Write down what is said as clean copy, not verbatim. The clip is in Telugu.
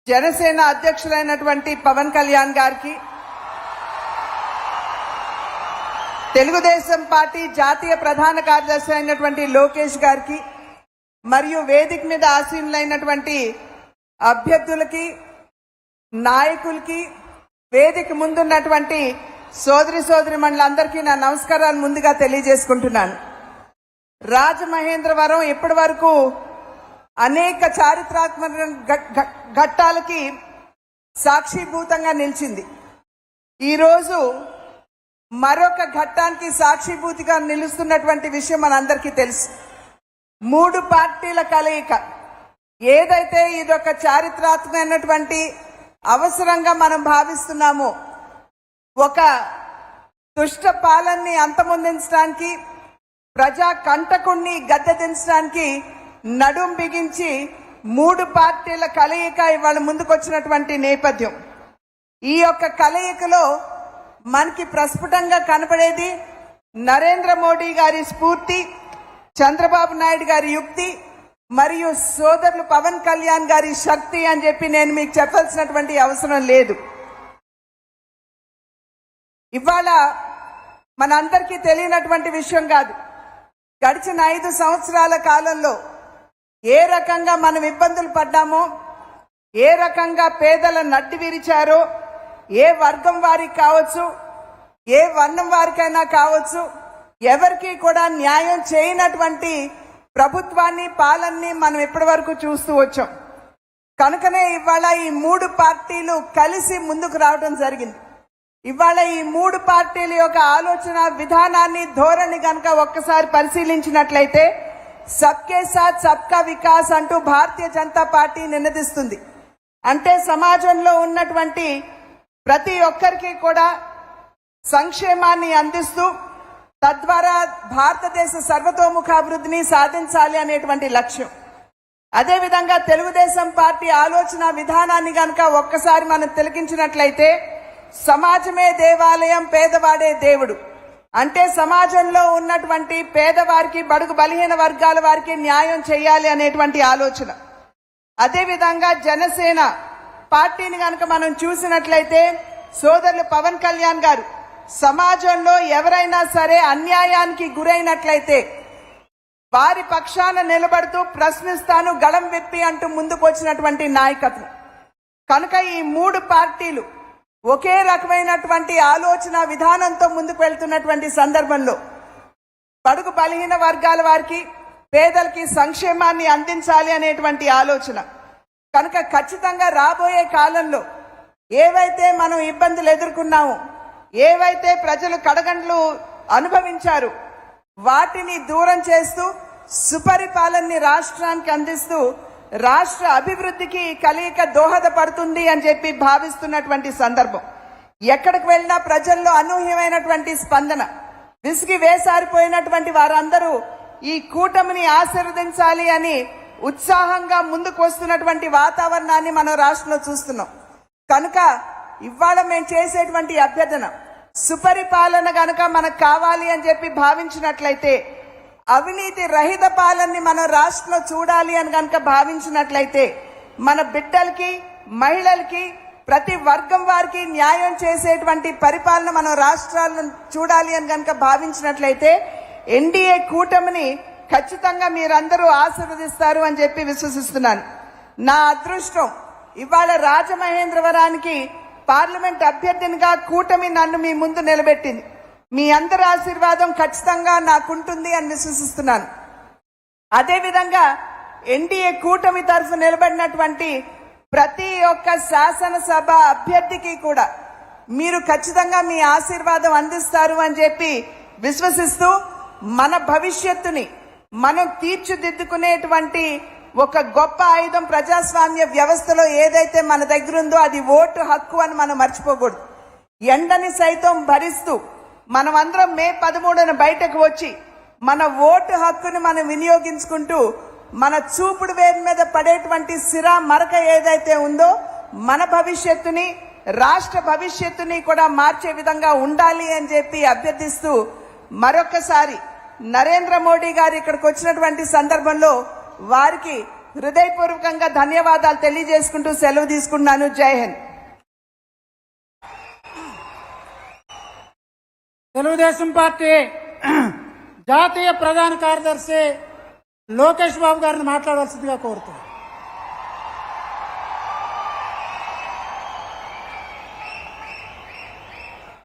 జనసేన అధ్యక్షులైనటువంటి పవన్ కళ్యాణ్ గారికి, తెలుగుదేశం పార్టీ జాతీయ ప్రధాన కార్యదర్శి అయినటువంటి లోకేష్ గారికి, మరియు వేదిక మీద ఆసీనులైనటువంటి అభ్యర్థులకి, నాయకులకి, వేదిక ముందున్నటువంటి సోదరిమణులందరికీ నా నమస్కారాలు ముందుగా తెలియజేసుకుంటున్నాను. రాజమహేంద్రవరం ఇప్పటి వరకు అనేక చారిత్రాత్మక ఘట్టాలకి సాక్షిభూతంగా నిలిచింది. ఈరోజు మరొక ఘట్టానికి సాక్షిభూతిగా నిలుస్తున్నటువంటి విషయం మనందరికీ తెలుసు. 3 పార్టీల కలయిక ఏదైతే ఇదొక చారిత్రాత్మకమైనటువంటి అవసరంగా మనం భావిస్తున్నామో, ఒక దుష్ట పాలనని అంతమొందించడానికి, ప్రజా కంటకుణ్ణి గద్దెదించడానికి నడుం బిగించి 3 పార్టీల కలయిక ఇవాళ ముందుకొచ్చినటువంటి నేపథ్యం. ఈ యొక్క కలయికలో మనకి ప్రస్ఫుటంగా కనపడేది నరేంద్ర మోడీ గారి స్ఫూర్తి, చంద్రబాబు నాయుడు గారి యుక్తి, మరియు సోదరులు పవన్ కళ్యాణ్ గారి శక్తి అని చెప్పి నేను మీకు చెప్పాల్సినటువంటి అవసరం లేదు. ఇవాళ మనందరికీ తెలియనటువంటి విషయం కాదు, గడిచిన 5 సంవత్సరాల కాలంలో ఏ రకంగా మనం ఇబ్బందులు పడ్డామో, ఏ రకంగా పేదల నడ్డి విరిచారో, ఏ వర్గం వారికి కావచ్చు, ఏ వర్ణం వారికైనా కావచ్చు, ఎవరికి కూడా న్యాయం చేయనటువంటి ప్రభుత్వాన్ని, పాలనని మనం ఇప్పటి వరకు చూస్తూ వచ్చాం. కనుకనే ఇవాళ ఈ 3 పార్టీలు కలిసి ముందుకు రావడం జరిగింది. ఇవాళ ఈ 3 పార్టీల యొక్క ఆలోచన విధానాన్ని, ధోరణి గనక ఒక్కసారి పరిశీలించినట్లయితే సబ్కే సాత్ సబ్కా వికాస్ అంటూ భారతీయ జనతా పార్టీ నినదిస్తుంది. అంటే సమాజంలో ఉన్నటువంటి ప్రతి ఒక్కరికి కూడా సంక్షేమాన్ని అందిస్తూ తద్వారా భారతదేశ సర్వతోముఖాభివృద్ధిని సాధించాలి అనేటువంటి లక్ష్యం. అదేవిధంగా తెలుగుదేశం పార్టీ ఆలోచన విధానాన్ని గనక ఒక్కసారి మనం తిలకించినట్లయితే సమాజమే దేవాలయం, పేదవాడే దేవుడు. అంటే సమాజంలో ఉన్నటువంటి పేదవారికి, బడుగు బలహీన వర్గాల వారికి న్యాయం చేయాలి అనేటువంటి ఆలోచన. అదేవిధంగా జనసేన పార్టీని గనక మనం చూసినట్లయితే సోదరులు పవన్ కళ్యాణ్ గారు సమాజంలో ఎవరైనా సరే అన్యాయానికి గురైనట్లయితే వారి పక్షాన నిలబడుతూ ప్రశ్నిస్తాను, గళం విప్పి అంటూ ముందుకు వచ్చినటువంటి నాయకత్వం. కనుక ఈ 3 పార్టీలు ఒకే రకమైనటువంటి ఆలోచన విధానంతో ముందుకు వెళ్తున్నటువంటి సందర్భంలో బడుగు బలహీన వర్గాల వారికి, పేదలకి సంక్షేమాన్ని అందించాలి అనేటువంటి ఆలోచన. కనుక ఖచ్చితంగా రాబోయే కాలంలో ఏవైతే మనం ఇబ్బందులు ఎదుర్కొన్నామో, ఏవైతే ప్రజలు కడగండ్లు అనుభవించారు, వాటిని దూరం చేస్తూ సుపరిపాలనని రాష్ట్రానికి అందిస్తూ రాష్ట్ర అభివృద్ధికి కలయిక దోహదపడుతుంది అని చెప్పి భావిస్తున్నటువంటి సందర్భం. ఎక్కడికి వెళ్ళినా ప్రజల్లో అనూహ్యమైనటువంటి స్పందన. విసిగి వేసారిపోయినటువంటి వారందరూ ఈ కూటమిని ఆశీర్వదించాలి అని ఉత్సాహంగా ముందుకు వస్తున్నటువంటి వాతావరణాన్ని మనం రాష్ట్రంలో చూస్తున్నాం. కనుక ఇవాళ మేము చేసేటువంటి అభ్యర్థన, సుపరిపాలన గనక మనకు కావాలి అని చెప్పి భావించినట్లయితే, అవినీతి రహిత పాలనని మన రాష్ట్రంలో చూడాలి అని గనక భావించినట్లయితే, మన బిడ్డలకి, మహిళలకి, ప్రతి వర్గం వారికి న్యాయం చేసేటువంటి పరిపాలన మనం రాష్ట్రాలను చూడాలి అని గనక భావించినట్లయితే ఎన్డీఏ కూటమిని ఖచ్చితంగా మీరందరూ ఆశీర్వదిస్తారు అని చెప్పి విశ్వసిస్తున్నాను. నా అదృష్టం ఇవాళ రాజమహేంద్రవరానికి పార్లమెంట్ అభ్యర్థినిగా కూటమి నన్ను మీ ముందు నిలబెట్టింది. మీ అందరి ఆశీర్వాదం ఖచ్చితంగా నాకుంటుంది అని విశ్వసిస్తున్నాను. అదేవిధంగా ఎన్డీఏ కూటమి తరఫు నిలబడినటువంటి ప్రతి ఒక్క శాసనసభ అభ్యర్థికి కూడా మీరు ఖచ్చితంగా మీ ఆశీర్వాదం అందిస్తారు అని చెప్పి విశ్వసిస్తూ, మన భవిష్యత్తుని మనం తీర్చిదిద్దుకునేటువంటి ఒక గొప్ప ఆయుధం ప్రజాస్వామ్య వ్యవస్థలో ఏదైతే మన దగ్గర ఉందో అది ఓటు హక్కు అని మనం మర్చిపోకూడదు. ఎండని సైతం భరిస్తూ మనమందరం మే 13న బయటకు వచ్చి మన ఓటు హక్కుని మనం వినియోగించుకుంటూ మన చూపుడు వేరు మీద పడేటువంటి సిరా మరక ఏదైతే ఉందో మన భవిష్యత్తుని, రాష్ట్ర భవిష్యత్తుని కూడా మార్చే విధంగా ఉండాలి అని చెప్పి అభ్యర్థిస్తూ, మరొకసారి నరేంద్ర మోడీ గారు ఇక్కడికి వచ్చినటువంటి సందర్భంలో వారికి హృదయపూర్వకంగా ధన్యవాదాలు తెలియజేసుకుంటూ సెలవు తీసుకున్నాను. జై హింద్. తెలుగుదేశం పార్టీ జాతీయ ప్రధాన కార్యదర్శి లోకేష్ బాబు గారిని మాట్లాడాల్సిందిగా కోరుతున్నాను.